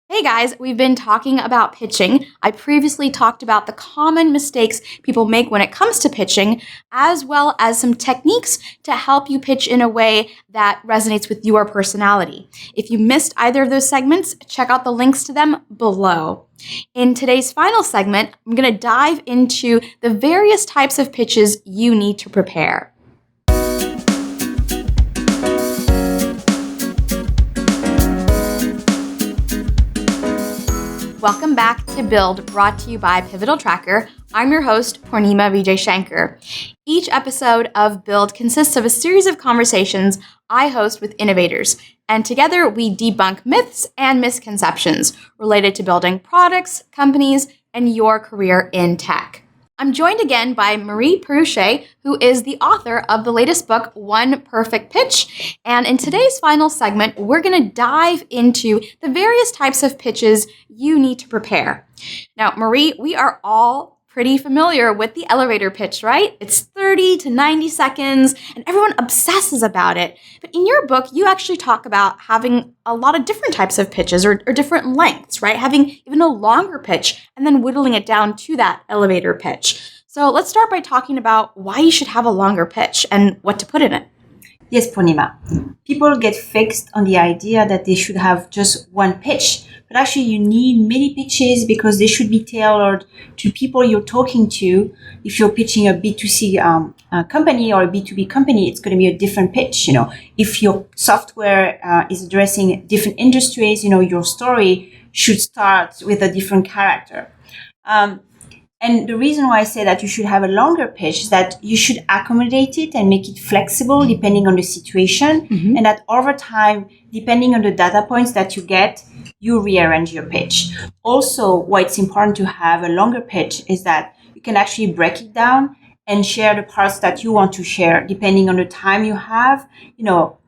Hey guys, we've been talking about pitching. I previously talked about the common mistakes people make when it comes to pitching, as well as some techniques to help you pitch in a way that resonates with your personality. If you missed either of those segments, check out the links to them below. In today's final segment, I'm going to dive into the various types of pitches you need to prepare. Welcome back to Build, brought to you by Pivotal Tracker. I'm your host, Purnima Vijay Shankar. Each episode of Build consists of a series of conversations I host with innovators, and together we debunk myths and misconceptions related to building products, companies, and your career in tech. I'm joined again by Marie Perruchet, who is the author of the latest book, One Perfect Pitch. And in today's final segment, we're going to dive into the various types of pitches you need to prepare. Now, Marie, we are all pretty familiar with the elevator pitch, right? It's 30 to 90 seconds, and everyone obsesses about it. But in your book, you actually talk about having a lot of different types of pitches or different lengths, right? Having even a longer pitch and then whittling it down to that elevator pitch. So let's start by talking about why you should have a longer pitch and what to put in it. Yes, Purnima. People get fixed on the idea that they should have just one pitch, but actually you need many pitches because they should be tailored to people you're talking to. If you're pitching a B2C company or a B2B company, it's going to be a different pitch. If your software is addressing different industries, your story should start with a different character. And the reason why I say that you should have a longer pitch is that you should accommodate it and make it flexible depending on the situation. Mm-hmm. And that over time, depending on the data points that you get, you rearrange your pitch. Also, why it's important to have a longer pitch is that you can actually break it down and share the parts that you want to share depending on the time you have,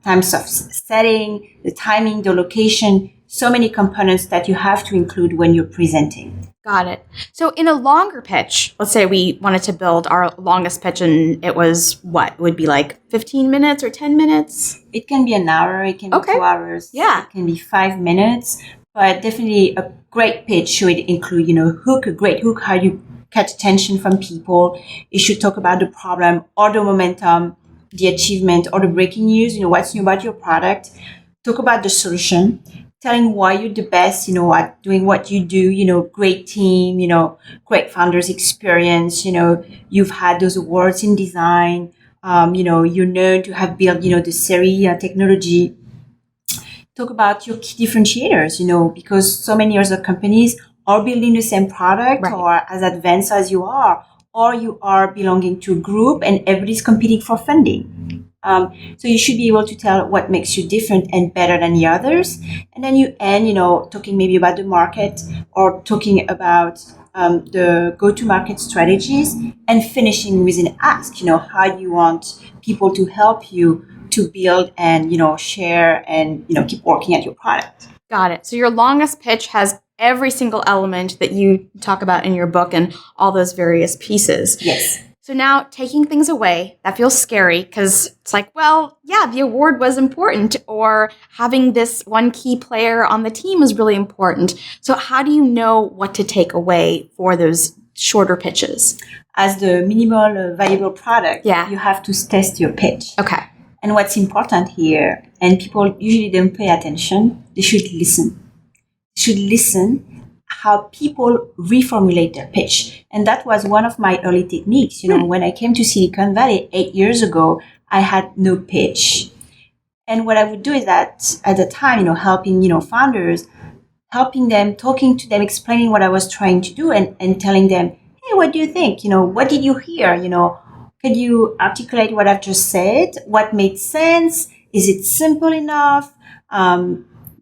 times of setting, the timing, the location, so many components that you have to include when you're presenting. Got it. So in a longer pitch, let's say we wanted to build our longest pitch and it was what? It would be like 15 minutes or 10 minutes? It can be an hour. It can be 2 hours. Yeah. It can be 5 minutes. But definitely a great pitch should include, a great hook, how you catch attention from people. It should talk about the problem or the momentum, the achievement or the breaking news, what's new about your product. Talk about the solution. Telling why you're the best, doing what you do, great team, great founders experience, you've had those awards in design, you're known to have built, the Siri technology. Talk about your key differentiators, because so many other companies are building the same product right. Or as advanced as you are, or you are belonging to a group and everybody's competing for funding. So you should be able to tell what makes you different and better than the others. And then you end, talking maybe about the market or talking about the go-to-market strategies and finishing with an ask, how do you want people to help you to build and, share and, keep working at your product. Got it. So your longest pitch has every single element that you talk about in your book and all those various pieces. Yes. So now taking things away, that feels scary because it's like, well, yeah, the award was important or having this one key player on the team was really important. So how do you know what to take away for those shorter pitches? As the minimal viable product, you have to test your pitch. Okay. And what's important here, and people usually don't pay attention, they should listen. They should listen how people reformulate their pitch. And that was one of my early techniques. When I came to Silicon Valley 8 years ago, I had no pitch. And what I would do is that at the time, helping, founders, helping them, talking to them, explaining what I was trying to do and telling them, hey, what do you think? What did you hear? Could you articulate what I've just said? What made sense? Is it simple enough?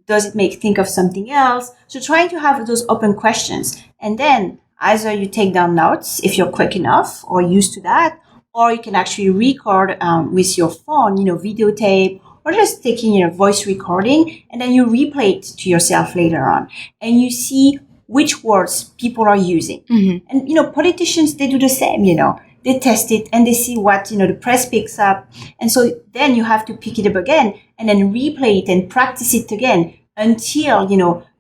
Does it make think of something else? So trying to have those open questions. And then either you take down notes if you're quick enough or used to that, or you can actually record with your phone, videotape, or just taking a voice recording, and then you replay it to yourself later on. And you see which words people are using. Mm-hmm. And, politicians, they do the same, They test it and they see what, the press picks up. And so then you have to pick it up again and then replay it and practice it again until,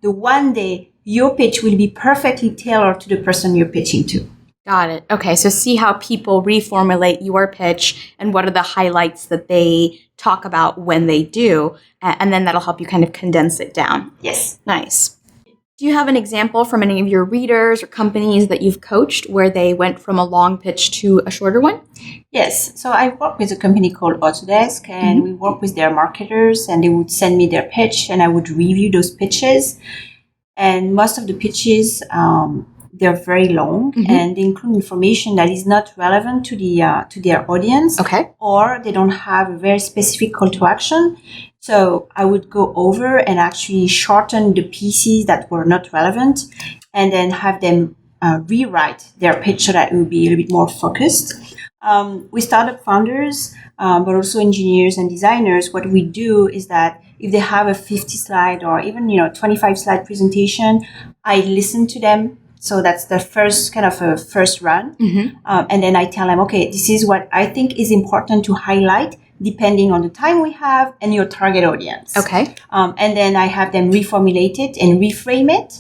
the one day your pitch will be perfectly tailored to the person you're pitching to. Got it. Okay, so see how people reformulate your pitch and what are the highlights that they talk about when they do, and then that'll help you kind of condense it down. Yes. Nice. Do you have an example from any of your readers or companies that you've coached where they went from a long pitch to a shorter one? Yes. So I work with a company called Autodesk, and we work with their marketers, and they would send me their pitch, and I would review those pitches. And most of the pitches, they're very long, and they include information that is not relevant to their audience, or they don't have a very specific call to action. So I would go over and actually shorten the pieces that were not relevant, and then have them rewrite their pitch so that it would be a little bit more focused. With startup founders, but also engineers and designers, what we do is that if they have a 50 slide or even 25 slide presentation, I listen to them. So that's the first kind of a first run. And then I tell them, okay, this is what I think is important to highlight depending on the time we have and your target audience. Okay. And then I have them reformulate it and reframe it.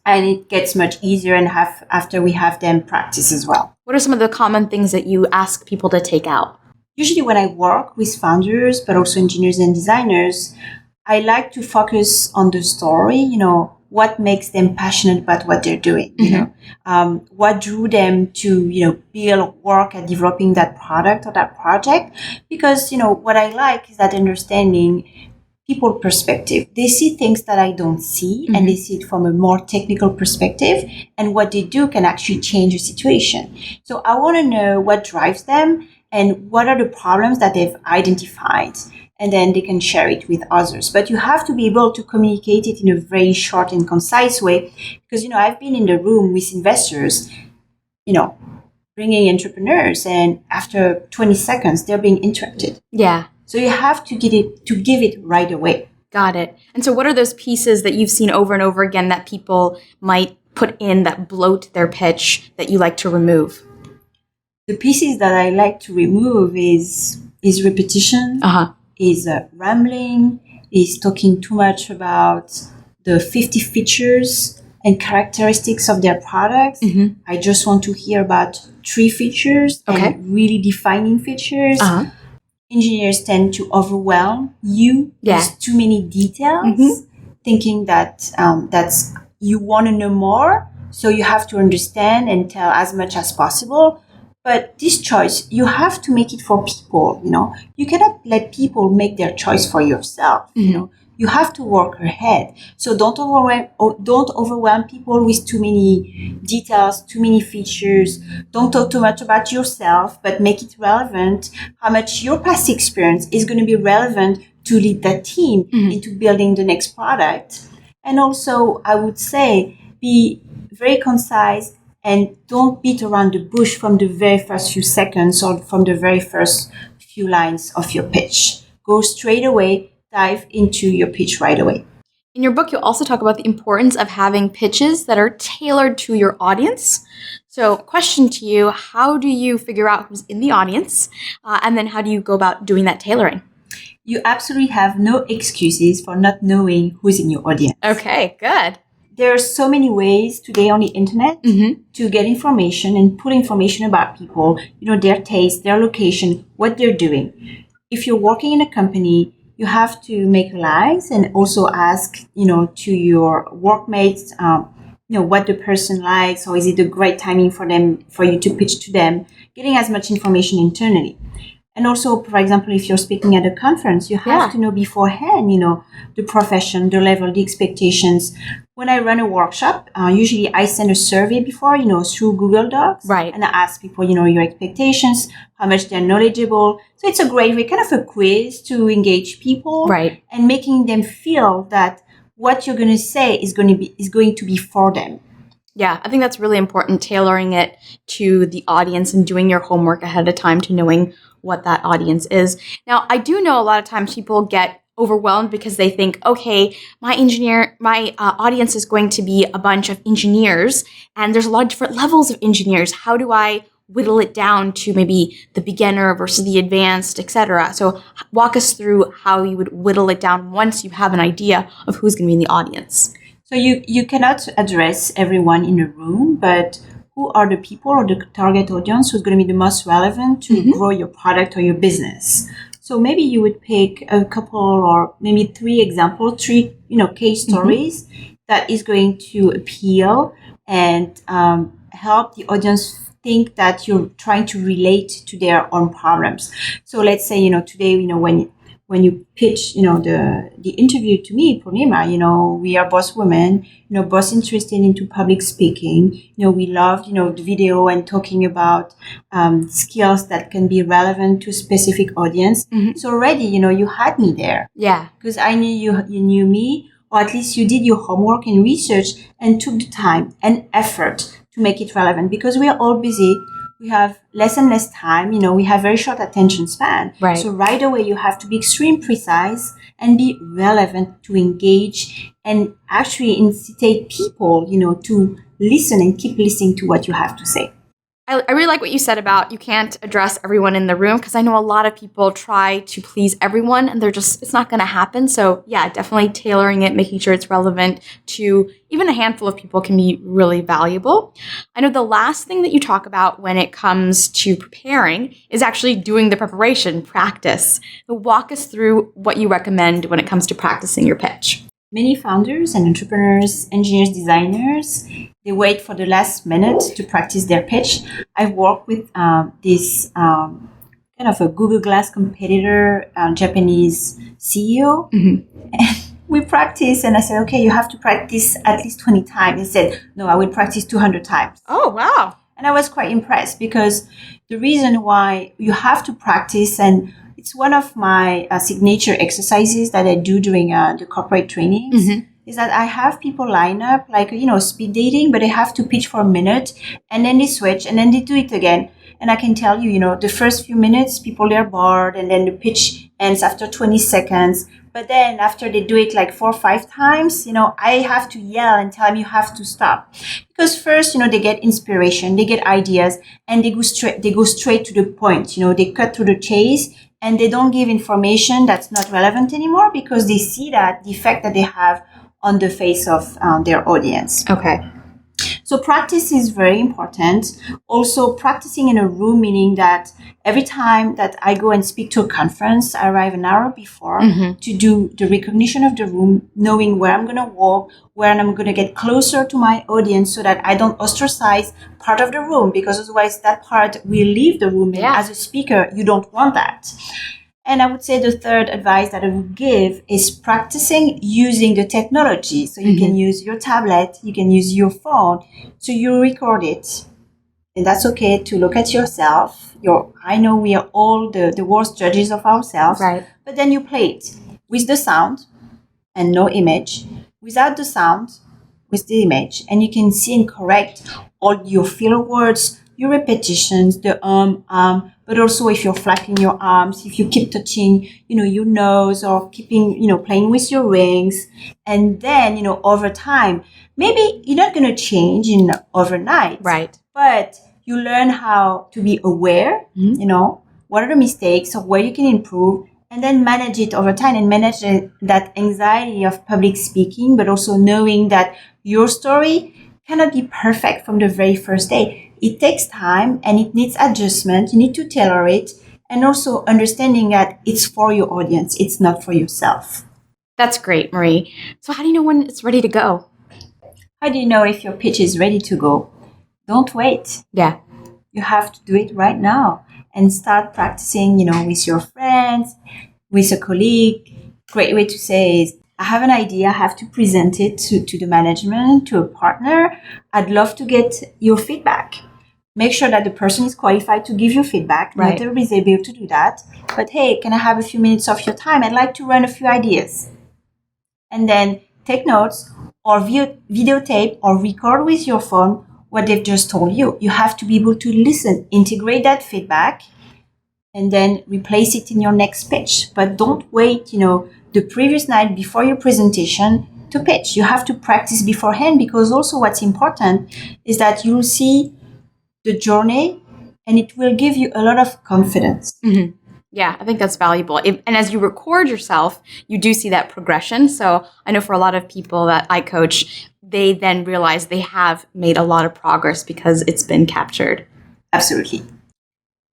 And it gets much easier and after we have them practice as well. What are some of the common things that you ask people to take out? Usually when I work with founders, but also engineers and designers, I like to focus on the story, what makes them passionate about what they're doing, what drew them to, build, work at developing that product or that project. Because, what I like is that understanding people perspective. They see things that I don't see, and they see it from a more technical perspective, and what they do can actually change a situation. So I want to know what drives them and what are the problems that they've identified, and then they can share it with others. But you have to be able to communicate it in a very short and concise way, because, I've been in the room with investors, bringing entrepreneurs, and after 20 seconds, they're being interrupted. Yeah. So you have to give it right away. Got it. And so what are those pieces that you've seen over and over again that people might put in that bloat their pitch that you like to remove? The pieces that I like to remove is repetition, is rambling, is talking too much about the 50 features and characteristics of their products. I just want to hear about 3 features and really defining features. Engineers tend to overwhelm you with too many details, thinking that that's you want to know more, so you have to understand and tell as much as possible. But this choice, you have to make it for people. You cannot let people make their choice for yourself. You have to work ahead. So don't overwhelm people with too many details, too many features. Don't talk too much about yourself, but make it relevant. How much your past experience is going to be relevant to lead that team into building the next product. And also, I would say, be very concise and don't beat around the bush from the very first few seconds or from the very first few lines of your pitch. Go straight away. Dive into your pitch right away. In your book, you also talk about the importance of having pitches that are tailored to your audience. So, question to you, how do you figure out who's in the audience? And then how do you go about doing that tailoring? You absolutely have no excuses for not knowing who's in your audience. Okay, good. There are so many ways today on the internet to get information and pull information about people, their taste, their location, what they're doing. If you're working in a company, you have to make lists and also ask, to your workmates, what the person likes, or is it a great timing for you to pitch to them, getting as much information internally. And also, for example, if you're speaking at a conference, you have to know beforehand, the profession, the level, the expectations. When I run a workshop, usually I send a survey before, through Google Docs. Right. And I ask people, your expectations, how much they're knowledgeable. So it's a great way, kind of a quiz to engage people. Right. And making them feel that what you're going to say is going to be for them. Yeah, I think that's really important, tailoring it to the audience and doing your homework ahead of time to knowing what that audience is. Now, I do know a lot of times people get overwhelmed because they think, okay, my audience is going to be a bunch of engineers, and there's a lot of different levels of engineers. How do I whittle it down to maybe the beginner versus the advanced, etc.? So walk us through how you would whittle it down once you have an idea of who's going to be in the audience. So you cannot address everyone in the room, but who are the people or the target audience who's going to be the most relevant to grow your product or your business? So maybe you would pick a couple or maybe three case stories that is going to appeal and help the audience think that you're trying to relate to their own problems. So let's say, today, when you pitch, the interview to me, Purnima, we are both women, both interested into public speaking. We loved, the video and talking about skills that can be relevant to a specific audience. So already, you had me there. Yeah. Because I knew you knew me, or at least you did your homework and research and took the time and effort to make it relevant, because we are all busy. We have less and less time. We have very short attention span. Right. So right away, you have to be extremely precise and be relevant to engage and actually incite people, to listen and keep listening to what you have to say. I really like what you said about you can't address everyone in the room, because I know a lot of people try to please everyone and it's not going to happen. So yeah, definitely tailoring it, making sure it's relevant to even a handful of people can be really valuable. I know the last thing that you talk about when it comes to preparing is actually doing the preparation, practice. So walk us through what you recommend when it comes to practicing your pitch. Many founders and entrepreneurs, engineers, designers, they wait for the last minute to practice their pitch. I've worked with this kind of a Google Glass competitor, Japanese CEO. And we practiced, and I said, okay, you have to practice at least 20 times. He said, no, I will practice 200 times. Oh, wow. And I was quite impressed, because the reason why you have to practice, and it's one of my signature exercises that I do during the corporate trainings, is that I have people line up like, speed dating, but they have to pitch for a minute and then they switch and then they do it again. And I can tell you, the first few minutes, people are bored, and then the pitch ends after 20 seconds. But then after they do it like 4 or 5 times, I have to yell and tell them you have to stop. Because first, they get inspiration, they get ideas, and they go straight to the point. They cut to the chase, and they don't give information that's not relevant anymore, because they see that the effect that they have on the face of their audience. Okay. So practice is very important. Also, practicing in a room, meaning that every time that I go and speak to a conference, I arrive an hour before to do the recognition of the room, knowing where I'm going to walk, where I'm going to get closer to my audience, so that I don't ostracize part of the room, because otherwise that part will leave the room. Yeah. And as a speaker, you don't want that. And I would say the third advice that I would give is practicing using the technology. So you can use your tablet, you can use your phone, so you record it. And that's okay to look at yourself. I know we are all the worst judges of ourselves. Right. But then you play it with the sound and no image, without the sound, with the image. And you can see and correct all your filler words, your repetitions, the but also if you're flapping your arms, if you keep touching, your nose, or keeping, playing with your rings. And then, over time, maybe you're not going to change in overnight. Right. But you learn how to be aware, what are the mistakes or where you can improve, and then manage it over time, and manage that anxiety of public speaking, but also knowing that your story cannot be perfect from the very first day. It takes time and it needs adjustment. You need to tailor it, and also understanding that it's for your audience. It's not for yourself. That's great, Marie. So how do you know when it's ready to go? How do you know if your pitch is ready to go? Don't wait. Yeah. You have to do it right now and start practicing, with your friends, with a colleague. Great way to say is, I have an idea, I have to present it to the management, to a partner. I'd love to get your feedback. Make sure that the person is qualified to give you feedback. Right. Not everybody's able to do that. But hey, can I have a few minutes of your time? I'd like to run a few ideas. And then take notes or videotape or record with your phone what they've just told you. You have to be able to listen, integrate that feedback, and then replace it in your next pitch. But don't wait, the previous night before your presentation to pitch. You have to practice beforehand, because also what's important is that you'll see the journey, and it will give you a lot of confidence. Yeah, I think that's valuable. And as you record yourself, you do see that progression. So I know for a lot of people that I coach, they then realize they have made a lot of progress because it's been captured. Absolutely.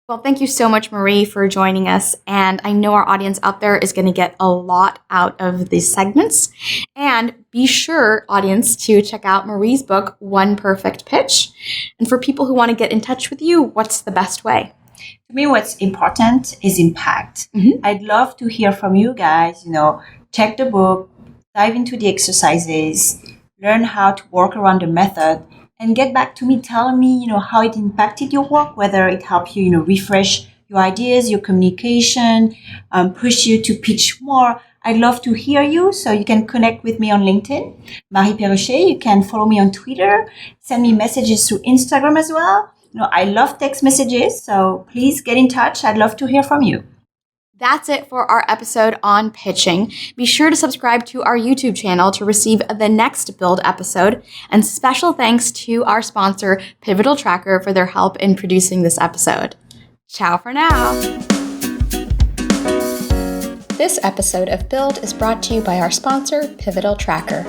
Well, thank you so much, Marie, for joining us. And I know our audience out there is going to get a lot out of these segments. And be sure, audience, to check out Marie's book, One Perfect Pitch. And for people who want to get in touch with you, what's the best way? To me, what's important is impact. I'd love to hear from you guys, check the book, dive into the exercises, learn how to work around the method, and get back to me, tell me, how it impacted your work, whether it helped you, refresh your ideas, your communication, push you to pitch more. I'd love to hear you, so you can connect with me on LinkedIn. Marie Perruchet, you can follow me on Twitter, send me messages through Instagram as well. I love text messages, so please get in touch. I'd love to hear from you. That's it for our episode on pitching. Be sure to subscribe to our YouTube channel to receive the next Build episode. And special thanks to our sponsor, Pivotal Tracker, for their help in producing this episode. Ciao for now. This episode of Build is brought to you by our sponsor, Pivotal Tracker.